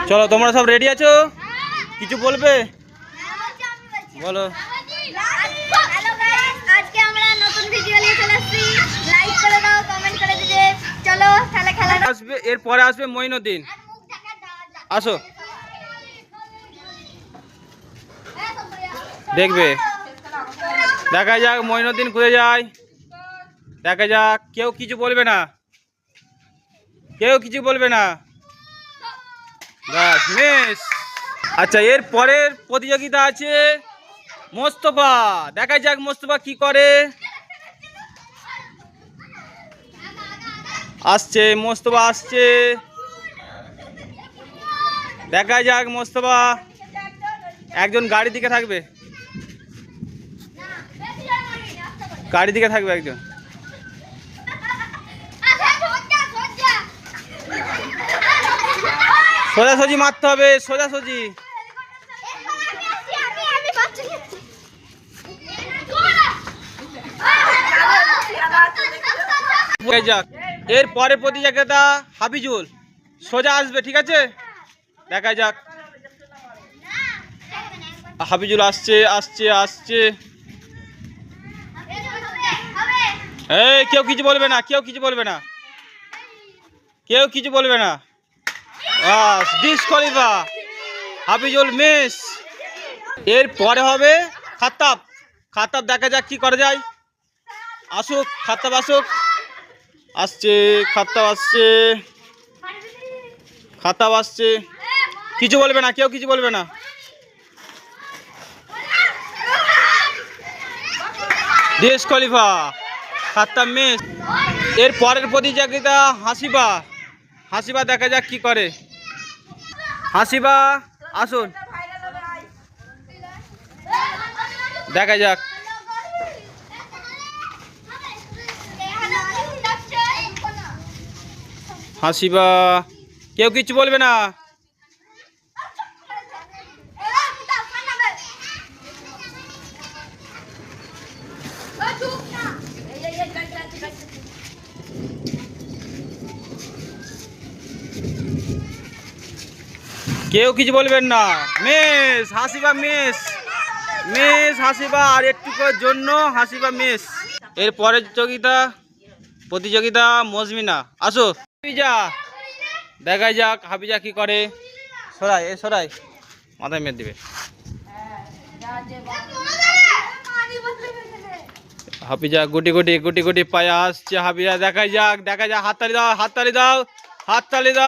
চলো তোমরা সব রেডি আছো? কিছু বলবে? বলো। আজকে আমরা নতুন ভিডিও নিয়ে চলে আসছি, লাইক করে দাও, কমেন্ট করে দিবে। চলো তাহলে খেলা আসবে, এরপরে আসবে মঈনুদ্দিন। আসো দেখবে, দেখা যাক মঈনুদ্দিন ঘুরে যায়, দেখা যাক। কেউ কিছু বলবে না, কেউ কিছু বলবে না, বাস মিস। আচ্ছা, এর পরের প্রতিযোগিতা আছে মোস্তফা। দেখা যাক মোস্তফা কি করে। আসছে মোস্তফা, আসছে, দেখা যাক মোস্তফা। একজন গাড়ির দিকে থাকবে, গাড়ির দিকে থাকবে একজন। সোজাসুজি মারতে হবে, সোজাসুজি। যাক, এর পরে প্রতিযোগিতা হাফিজুল। সোজা আসবে, ঠিক আছে? দেখা যাক। হাফিজুল আসছে, আসছে, আসছে। এই কেউ কিছু বলবে না, কেউ কিছু বলবে না, কেউ কিছু বলবে না। বাস ডিসকোয়ালিফাই, হাফিজুল মিস। এর পরে হবে খাত্তাব। খাত্তাব দেখা যাক কি করা যায়। আসুক খাত্তাব, আসুক। আসছে খাত্তাব, আসছে খাত্তাব, আসছে। কিছু বলবে না, কেউ কিছু বলবে না। Disqualify, Khattab miss. এর পরের প্রতিযোগিতা হাসিবা। হাসিবা দেখা যাক কি করে। হাসিবা আসুন, দেখা যাক। হাসিবা, কেউ কিছু বলবে না। কেউ কিছু বলবেন না। Miss Hasiba, miss miss Hasiba. আর একটুকুর জন্য হাসিবা মিস। এর পরের প্রতিযোগিতা মজমিনা। আসো হাফিজা, দেখা যাক হাফিজা কি করে। সরাই, এ সরাই, মাথায় মেরে দিবে। হাফিজা গুটি গুটি গুটি গুটি পায়ে আসছে হাফিজা। দেখা যাক, দেখা যাক। হাততালি দাও, হাততালি দাও, হাততালি দাও।